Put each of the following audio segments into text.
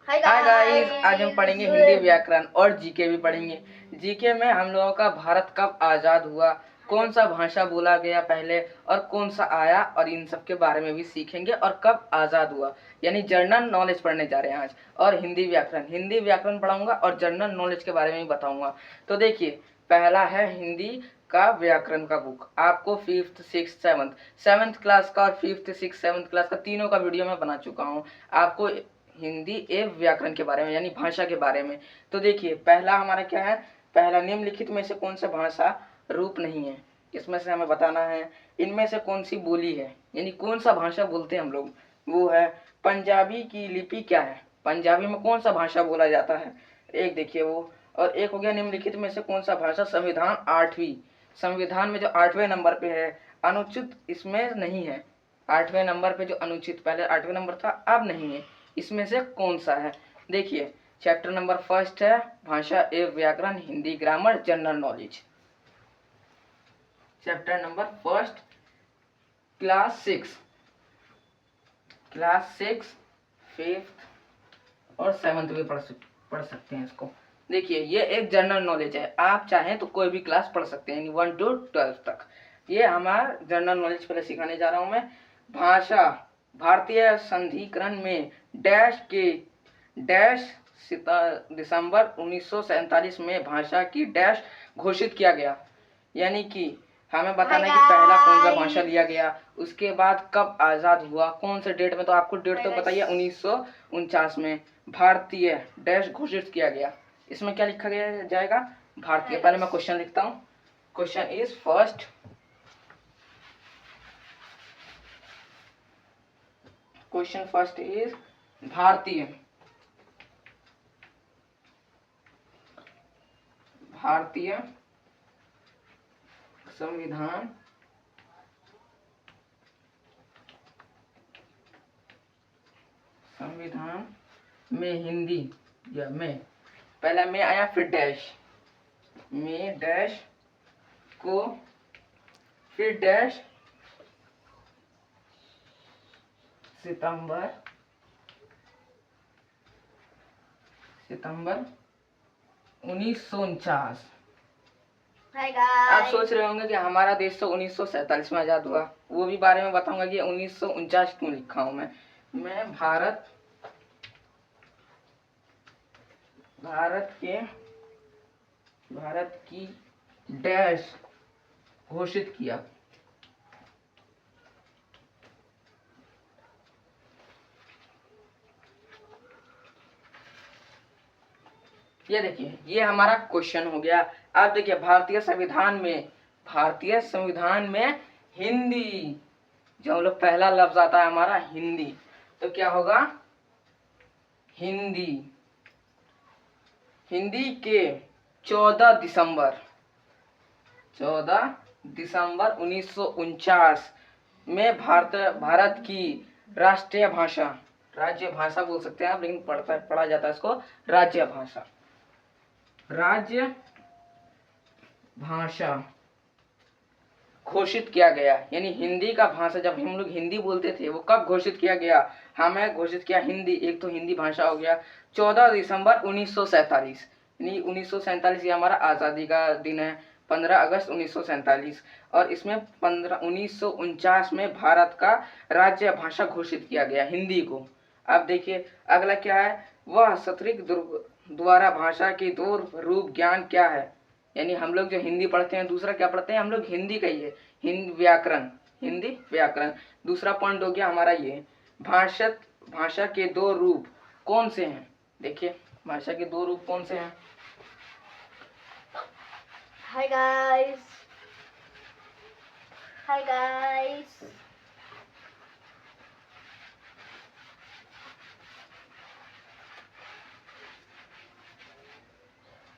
हाय hi guys, guys. आज हम पढ़ेंगे हिंदी व्याकरण और जीके भी पढ़ेंगे। जीके में हम लोगों का भारत कब आजाद हुआ, कौन सा भाषा बोला गया पहले और कौन सा आया, और इन सब के बारे में भी सीखेंगे और कब आजाद हुआ, यानी जनरल नॉलेज पढ़ने जा रहे हैं आज। और हिंदी व्याकरण पढ़ाऊंगा और जनरल नॉलेज के बारे में भी बताऊंगा। तो देखिए, पहला है हिंदी का व्याकरण का बुक। आपको 5th 6th 7th क्लास का और 5th 6th 7th क्लास का तीनों का वीडियो मैं बना चुका हूँ आपको हिंदी एवं व्याकरण के बारे में, यानी भाषा के बारे में। तो देखिए, पहला हमारा क्या है, पहला निम्नलिखित में से कौन सा भाषा रूप नहीं है, इसमें से हमें बताना है। इनमें से कौन सी बोली है, यानी कौन सा भाषा बोलते हैं हम लोग, वो है पंजाबी की लिपि क्या है, पंजाबी में कौन सा भाषा बोला जाता है, एक देखिए वो। और एक हो गया निम्नलिखित में से कौन सा भाषा संविधान 8वीं, संविधान में जो 8वें नंबर पे है, अनुचित इसमें नहीं है। 8वें नंबर पे जो अनुचित, पहले 8वें नंबर था अब नहीं है, इसमें से कौन सा है। देखिए, चैप्टर नंबर 1 है भाषा एवं व्याकरण, Hindi grammar general knowledge. Chapter number 1, class 6 5th और 7th भी पढ़ सकते हैं इसको। देखिए, ये एक जनरल नॉलेज है, आप चाहें तो कोई भी क्लास पढ़ सकते हैं, 1 to 12 तक। ये हमारा जनरल नॉलेज पहले सिखाने जा रहा हूं मैं। भाषा भारतीय संधिकरण में डैश के डैश दिसंबर 1947 में भाषा की डैश घोषित किया गया, यानी कि हमें बताना है कि पहला कौन सा भाषा लिया गया, उसके बाद कब आजाद हुआ, कौन से डेट में। तो आपको डेट तो बताइए, 1949 में भारतीय डैश घोषित किया गया। इसमें क्या लिखा गया जाएगा, भारतीय। पहले मैं क्वेश्चन लिखता हूँ। Question is first, question first is भारतीय भारतीय संविधान में हिंदी, या में, पहला में आया फिर डैश, में डैश को फिर डैश सितंबर 1949। आप सोच रहे होंगे कि हमारा देश तो 1947 में आजाद हुआ, वो भी बारे में बताऊंगा कि 1949 क्यों लिखा हूं मैं भारत की डैश घोषित किया। ये देखिए, ये हमारा क्वेश्चन हो गया। अब देखिए, भारतीय संविधान में हिंदी, जो हम लोग पहला लफ्ज आता है हमारा हिंदी, तो क्या होगा, हिंदी के 14 दिसंबर 1949 में भारत की राष्ट्रीय भाषा, राज्य भाषा बोल सकते हैं आप, लेकिन पढ़ा जाता है इसको राज्य भाषा घोषित किया गया। यानी हिंदी का भाषा, जब हम लोग हिंदी बोलते थे, वो कब घोषित किया गया, हमें घोषित किया हिंदी, एक तो हिंदी भाषा हो गया 14 दिसंबर 1947, यानी 1947 ये हमारा आज़ादी का दिन है, 15 अगस्त 1947। और इसमें 1949 में भारत का राज्य भाषा घोषित किया गया हिंदी को। अब देखिए, अगला क्या है, वह सत्रिक द्वारा भाषा के दो रूप ज्ञान क्या है, यानी हम लोग जो हिंदी पढ़ते हैं, दूसरा क्या पढ़ते हैं हम लोग, हिंदी का ही है, हिंदी व्याकरण। दूसरा पॉइंट हो गया हमारा ये, भाषा के दो रूप कौन से हैं। देखिए, भाषा के दो रूप कौन से हैं। Hi guys.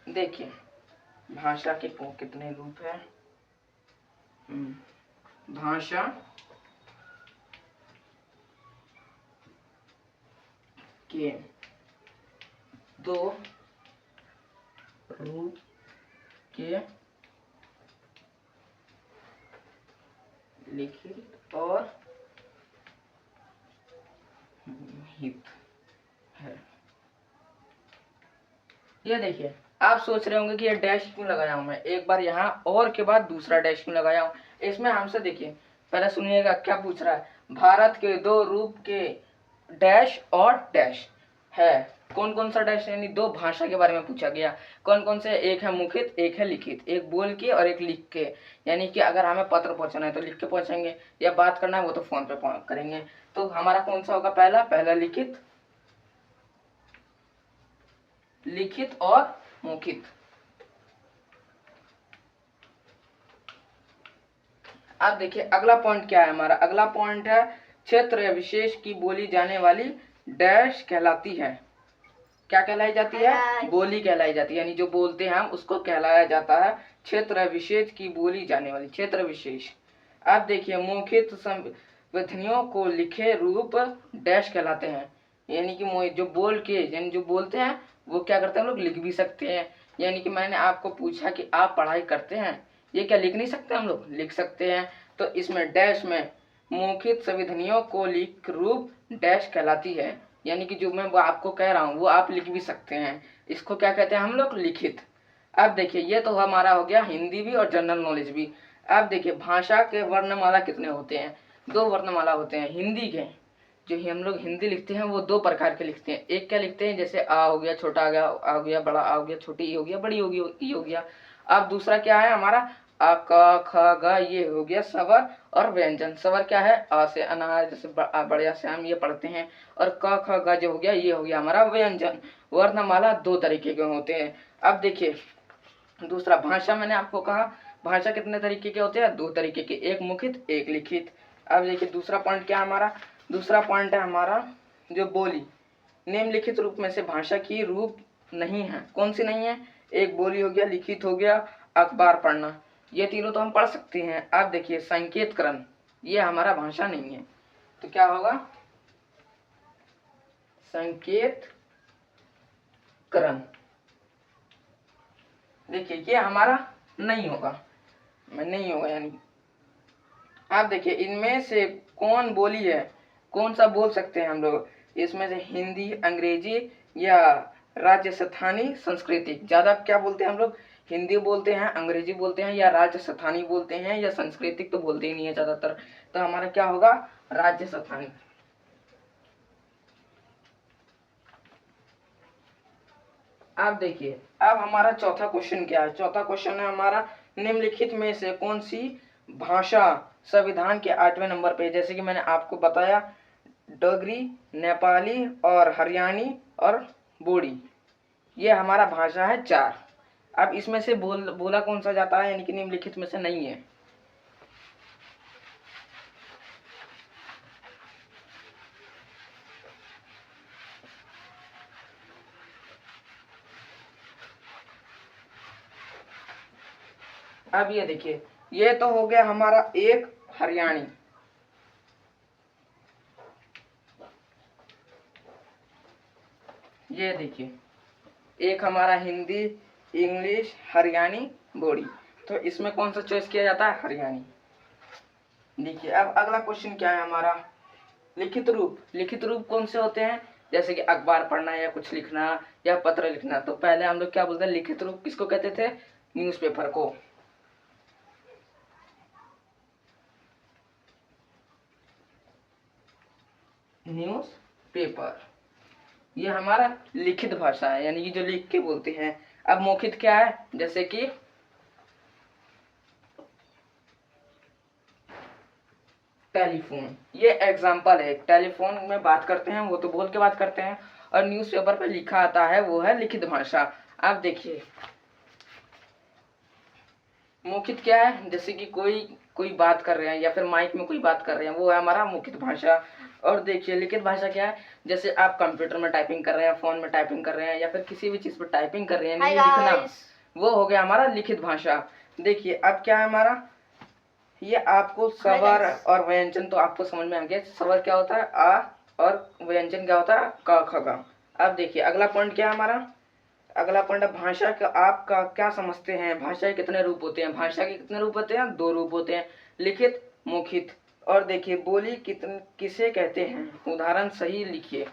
देखिए, भाषा के कितने रूप है, भाषा के दो रूप के लिखित और हित है। ये देखिए, आप सोच रहे होंगे कि ये डैश क्यों लगाया हूँ मैं, एक बार यहाँ और के बाद दूसरा डैश क्यों लगाया हूँ। इसमें हमसे देखिए, पहले सुनिएगा क्या पूछ रहा है। भारत के दो रूप के डैश और डैश है। कौन कौन सा डैश, यानी दो भाषा के बारे में पूछा गया। कौन कौन से, एक है मुखित, एक है लिखित, एक बोल के और एक लिख के। यानी कि अगर हमें पत्र पहुंचाना है तो लिख के पहुंचाएंगे, या बात करना है वो तो फोन पे करेंगे। तो हमारा कौन सा होगा, पहला लिखित, लिखित और मौखिक। अब देखिए अगला पॉइंट क्या है हमारा, अगला पॉइंट है क्षेत्र विशेष की बोली जाने वाली डैश कहलाती है। क्या कहलाई जाती है, बोली कहलाई जाती है, यानी जो बोलते हैं हम उसको कहलाया जाता है क्षेत्र विशेष की बोली जाने वाली, क्षेत्र विशेष। अब देखिए मौखिक संविधियों को लिखे रूप डैश कहलाते हैं। यानी कि जो बोल के, यानी जो बोलते हैं वो क्या करते हैं, हम लोग लिख भी सकते हैं। यानी कि मैंने आपको पूछा कि आप पढ़ाई करते हैं, ये क्या लिख नहीं सकते, हम लोग लिख सकते हैं। तो इसमें डैश में मौखिक संविधियों को लिख रूप डैश कहलाती है। यानी कि जो मैं वो आपको कह रहा हूँ वो आप लिख भी सकते हैं, इसको क्या कहते हैं हम लोग, लिखित। अब देखिए ये तो हमारा हो गया हिंदी भी और जनरल नॉलेज भी। अब देखिए भाषा के वर्णमाला कितने होते हैं, दो वर्णमाला होते हैं हिंदी के। जो हम लोग हिंदी लिखते हैं वो दो प्रकार के लिखते हैं। एक क्या लिखते हैं, जैसे आ हो गया, छोटा आ हो गया, बड़ा आ हो गया, छोटी ई हो गया, बड़ी होगी ई हो गया। अब दूसरा क्या है हमारा, आ क ख ग, ये हो गया स्वर और व्यंजन। स्वर क्या है, आ से अनार, जैसे बढ़िया से हम ये पढ़ते हैं, और क ख ग जो हो गया ये हो गया हमारा व्यंजन। वर्णमाला दो तरीके के होते हैं। अब देखिए दूसरा भाषा, मैंने आपको कहा भाषा कितने तरीके के होते हैं, दो तरीके के, एक मुखित एक लिखित। अब देखिए दूसरा पॉइंट क्या है हमारा, दूसरा पॉइंट है हमारा जो बोली निम्नलिखित रूप में से भाषा की रूप नहीं है। कौन सी नहीं है, एक बोली हो गया, लिखित हो गया, अखबार पढ़ना, ये तीनों तो हम पढ़ सकते हैं। अब देखिए संकेतकरण, ये हमारा भाषा नहीं है, तो क्या होगा, संकेतकरण। देखिए ये हमारा नहीं होगा, नहीं होगा यानी। आप देखिए इनमें से कौन बोली है, कौन सा बोल सकते हैं हम लोग, इसमें से हिंदी, अंग्रेजी या राजस्थानी संस्कृतिक। ज्यादा क्या बोलते हैं हम लोग, हिंदी बोलते हैं, अंग्रेजी बोलते हैं, या राजस्थानी बोलते हैं, या संस्कृतिक तो बोलते ही नहीं है ज्यादातर। तो हमारा क्या होगा, राजस्थानी। आप देखिए अब हमारा चौथा क्वेश्चन क्या है, चौथा क्वेश्चन है हमारा निम्नलिखित में से कौन सी भाषा संविधान के 8वें नंबर पे, जैसे कि मैंने आपको बताया डोगरी, नेपाली और हरियाणी और बोडी, ये हमारा भाषा है 4। अब इसमें से बोला कौन सा जाता है, यानी कि निम्नलिखित में से नहीं है। अब ये देखिए ये तो हो गया हमारा एक हरियाणी, ये देखिए एक हमारा हिंदी, इंग्लिश, हरियाणी, बोडी। तो इसमें कौन सा चॉइस किया जाता है, हरियाणी। देखिए अब अगला क्वेश्चन क्या है हमारा, लिखित रूप। लिखित रूप कौन से होते हैं, जैसे कि अखबार पढ़ना या कुछ लिखना या पत्र लिखना। तो पहले हम लोग क्या बोलते हैं, लिखित रूप किसको कहते थे, न्यूज़पेपर को। न्यूज पेपर, ये हमारा लिखित भाषा है, यानी कि जो लिख के बोलते हैं। अब मौखिक क्या है, जैसे कि टेलीफोन, ये एग्जाम्पल है। टेलीफोन में बात करते हैं वो तो बोल के बात करते हैं, और न्यूज़पेपर पे लिखा आता है वो है लिखित भाषा। अब देखिए मौखिक क्या है, जैसे कि कोई बात कर रहे हैं या फिर माइक में कोई बात कर रहे हैं, वो है हमारा मौखिक भाषा। और देखिए लिखित भाषा क्या है, जैसे आप कंप्यूटर में टाइपिंग कर रहे हैं, फोन में टाइपिंग कर रहे हैं, या फिर किसी भी चीज पर टाइपिंग कर रहे हैं, नहीं लिखना, वो हो गया हमारा लिखित भाषा। देखिए अब क्या है हमारा, ये आपको स्वर और व्यंजन तो आपको समझ में आ गया। स्वर क्या होता है आ, और व्यंजन क्या होता है क ख ग। अब देखिए अगला पॉइंट क्या है हमारा, अगला पॉइंट भाषा का आपका क्या समझते हैं, भाषा के कितने रूप होते हैं। भाषा के कितने रूप होते हैं, दो रूप होते हैं, लिखित, मौखिक। और देखिए बोली किसे कहते हैं, उदाहरण सही लिखिए।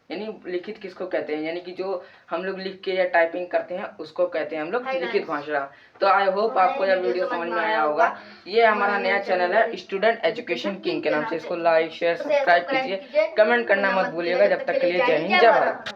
यानी लिखित किसको कहते हैं, यानी कि जो हम लोग लिख के या टाइपिंग करते हैं उसको कहते हैं हम लोग लिखित भाषा। तो आई होप आपको यह वीडियो समझ में आया होगा। ये हमारा नया चैनल है स्टूडेंट एजुकेशन किंग के नाम से। इसको लाइक शेयर सब्सक्राइब कीजिए, कमेंट करना मत भूलिएगा। जब तक के लिए जय हिंद जय भारत।